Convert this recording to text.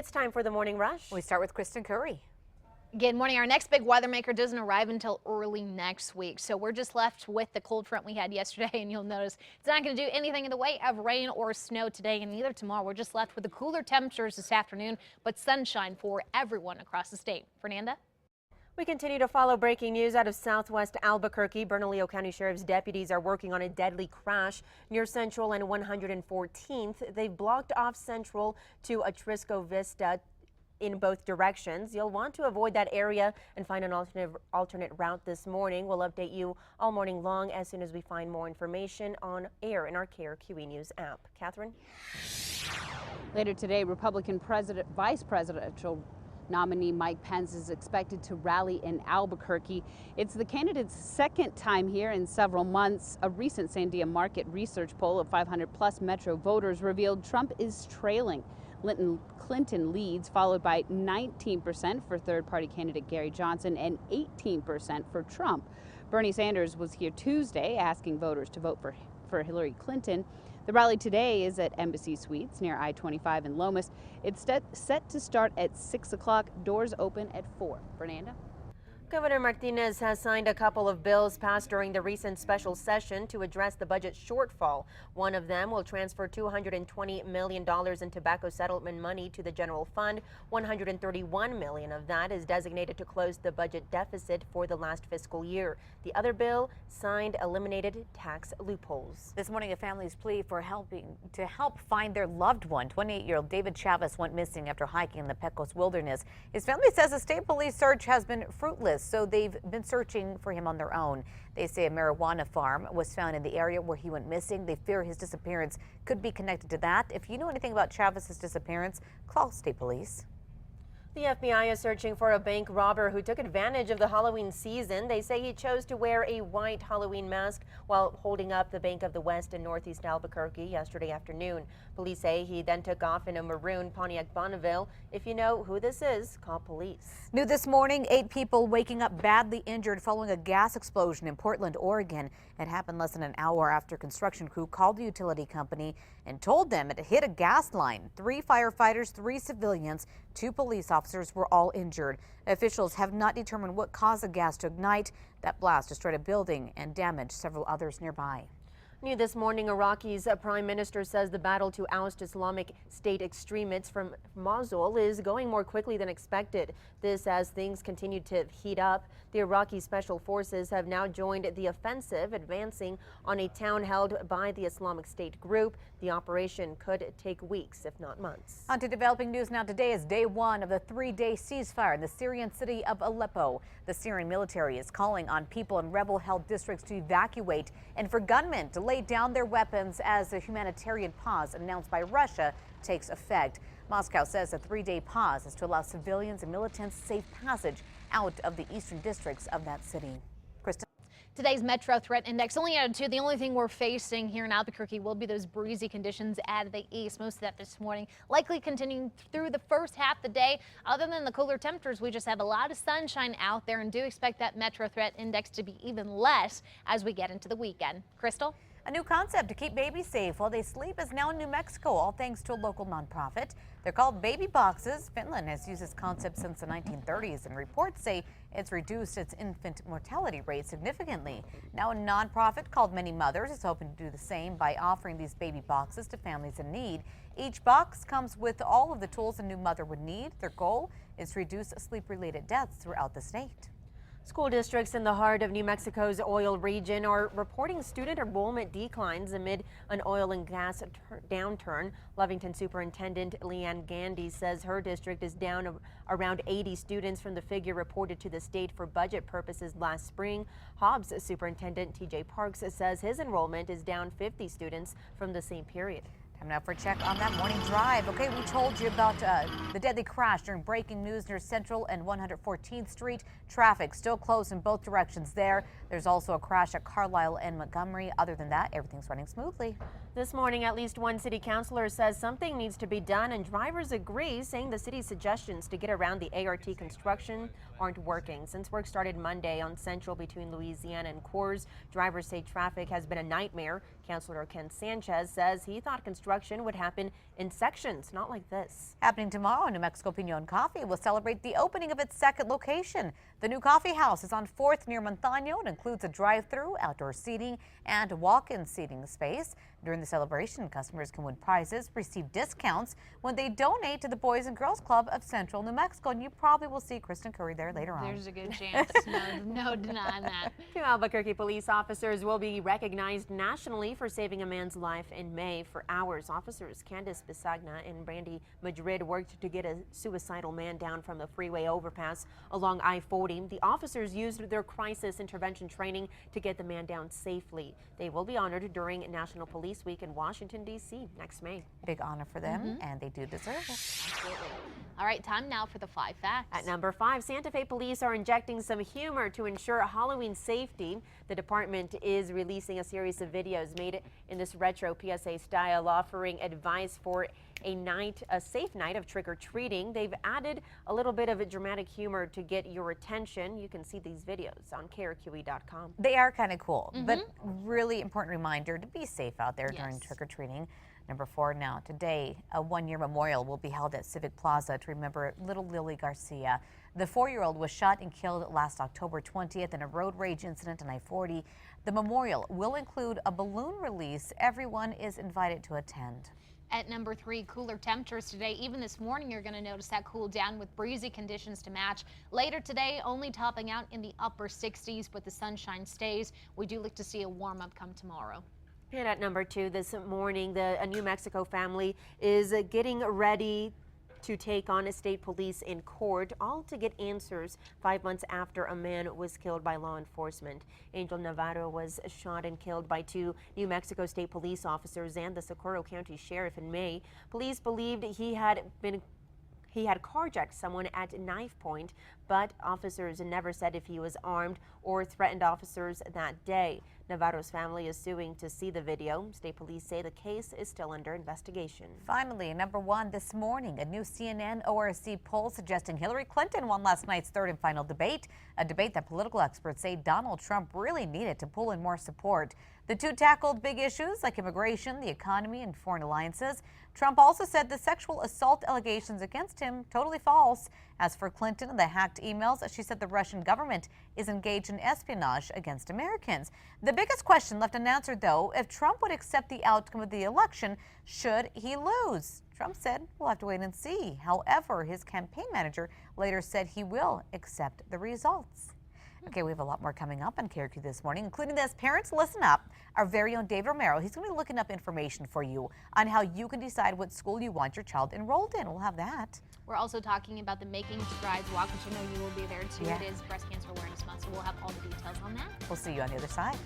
It's time for the Morning Rush. We start with Kristen Curry. Good morning. Our next big weather maker doesn't arrive until early next week. So we're just left with the cold front we had yesterday. And you'll notice it's not going to do anything in the way of rain or snow today and neither tomorrow. We're just left with the cooler temperatures this afternoon, but sunshine for everyone across the state. Fernanda? We continue to follow breaking news out of southwest Albuquerque. Bernalillo County Sheriff's deputies are working on a deadly crash near Central and 114th. They've blocked off Central to Atrisco Vista in both directions. You'll want to avoid that area and find an alternate route this morning. We'll update you all morning long as soon as we find more information on air in our KRQE News app. Catherine? Later today, Republican Vice Presidential nominee Mike Pence is expected to rally in Albuquerque. It's the candidate's second time here in several months. A recent Sandia Market research poll of 500+ Metro voters revealed Trump is trailing. Clinton leads, followed by 19% for third-party candidate Gary Johnson and 18% for Trump. Bernie Sanders was here Tuesday asking voters to vote for Hillary Clinton. The rally today is at Embassy Suites near I-25 in Lomas. It's set to start at 6 o'clock. Doors open at 4. Fernanda? Governor Martinez has signed a couple of bills passed during the recent special session to address the budget shortfall. One of them will transfer $220 million in tobacco settlement money to the general fund. $131 million of that is designated to close the budget deficit for the last fiscal year. The other bill signed eliminated tax loopholes. This morning, a family's plea for help find their loved one. 28-year-old David Chavez went missing after hiking in the Pecos wilderness. His family says a state police search has been fruitless, so they've been searching for him on their own. They say a marijuana farm was found in the area where he went missing. They fear his disappearance could be connected to that. If you know anything about Chavez's disappearance, call state police. The FBI is searching for a bank robber who took advantage of the Halloween season. They say he chose to wear a white Halloween mask while holding up the Bank of the West in northeast Albuquerque yesterday afternoon. Police say he then took off in a maroon Pontiac Bonneville. If you know who this is, call police. New this morning, 8 people waking up badly injured following a gas explosion in Portland, Oregon. It happened less than an hour after a construction crew called the utility company and told them it hit a gas line. 3 firefighters, 3 civilians, 2 police officers were all injured. Officials have not determined what caused the gas to ignite. That blast destroyed a building and damaged several others nearby. New this morning, Iraqi's prime minister says the battle to oust Islamic State extremists from Mosul is going more quickly than expected. This as things continue to heat up. The Iraqi special forces have now joined the offensive, advancing on a town held by the Islamic State group. The operation could take weeks, if not months. On to developing news now. Today is day 1 of the 3-day ceasefire in the Syrian city of Aleppo. The Syrian military is calling on people in rebel-held districts to evacuate and for gunmen to lay down their weapons as the humanitarian pause announced by Russia takes effect. Moscow says a 3-day pause is to allow civilians and militants safe passage out of the eastern districts of that city. Kristen? Today's Metro Threat Index only added 2. The only thing we're facing here in Albuquerque will be those breezy conditions at the east. Most of that this morning likely continuing through the first half of the day. Other than the cooler temperatures, we just have a lot of sunshine out there and do expect that Metro Threat Index to be even less as we get into the weekend. Crystal? A new concept to keep babies safe while they sleep is now in New Mexico, all thanks to a local nonprofit. They're called baby boxes. Finland has used this concept since the 1930s, and reports say it's reduced its infant mortality rate significantly. Now a nonprofit called Many Mothers is hoping to do the same by offering these baby boxes to families in need. Each box comes with all of the tools a new mother would need. Their goal is to reduce sleep-related deaths throughout the state. School districts in the heart of New Mexico's oil region are reporting student enrollment declines amid an oil and gas downturn. Lovington Superintendent Leanne Gandy says her district is down around 80 students from the figure reported to the state for budget purposes last spring. Hobbs Superintendent TJ Parks says his enrollment is down 50 students from the same period. Time now for a check on that morning drive. Okay, we told you about the deadly crash during breaking news near Central and 114th Street. Traffic still closed in both directions there. There's also a crash at Carlisle and Montgomery. Other than that, everything's running smoothly. This morning, at least one city councilor says something needs to be done, and drivers agree, saying the city's suggestions to get around the ART construction aren't working. Since work started Monday on Central between Louisiana and Coors, drivers say traffic has been a nightmare. Councilor Ken Sanchez says he thought construction would happen in sections, not like this. Happening tomorrow, New Mexico Pinon Coffee will celebrate the opening of its second location. The new coffee house is on 4th near Montaño. It includes a drive-through, outdoor seating, and walk-in seating space. During the celebration, customers can win prizes, receive discounts when they donate to the Boys and Girls Club of Central New Mexico. And you probably will see Kristen Curry there later on. There's a good chance. No denying that. 2 Albuquerque police officers will be recognized nationally for saving a man's life in May. For hours, officers Candice Bisagna and Brandy Madrid worked to get a suicidal man down from the freeway overpass along I-40. The officers used their crisis intervention training to get the man down safely. They will be honored during National Police Week in Washington, D.C. next May. Big honor for them, and they do deserve it. Absolutely. All right, time now for the 5 facts. At number 5, Santa Fe police are injecting some humor to ensure Halloween safety. The department is releasing a series of videos made in this retro PSA style, offering advice for a safe night of trick-or-treating. They've added a little bit of a dramatic humor to get your attention. You can see these videos on KRQE.com. They are kind of cool, but really important reminder to be safe out there during trick-or-treating. Number 4 now. Today, a 1-year memorial will be held at Civic Plaza to remember little Lily Garcia. The 4-year-old was shot and killed last October 20th in a road rage incident on I-40. The memorial will include a balloon release. Everyone is invited to attend. At number 3, cooler temperatures today. Even this morning, you're going to notice that cool down with breezy conditions to match. Later today, only topping out in the upper 60s, but the sunshine stays. We do look to see a warm up come tomorrow. And at number 2 this morning, a New Mexico family is getting ready to take on state police in court, all to get answers 5 months after a man was killed by law enforcement. Angel Navarro was shot and killed by 2 New Mexico state police officers and the Socorro County Sheriff in May. Police believed he had carjacked someone at knife point, but officers never said if he was armed or threatened officers that day. Navarro's family is suing to see the video. State police say the case is still under investigation. Finally, number 1 this morning, a new CNN ORC poll suggesting Hillary Clinton won last night's 3rd and final debate, a debate that political experts say Donald Trump really needed to pull in more support. The two tackled big issues like immigration, the economy, and foreign alliances. Trump also said the sexual assault allegations against him totally false. As for Clinton and the hacked emails, she said the Russian government is engaged in espionage against Americans. The biggest question left unanswered, though, if Trump would accept the outcome of the election should he lose. Trump said we'll have to wait and see. However, his campaign manager later said he will accept the results. Okay, we have a lot more coming up on KRQE this morning, including this. Parents, listen up. Our very own Dave Romero, he's going to be looking up information for you on how you can decide what school you want your child enrolled in. We'll have that. We're also talking about the Making Strides Walk, which you know you will be there too. Yeah. It is Breast Cancer Awareness Month, so we'll have all the details on that. We'll see you on the other side.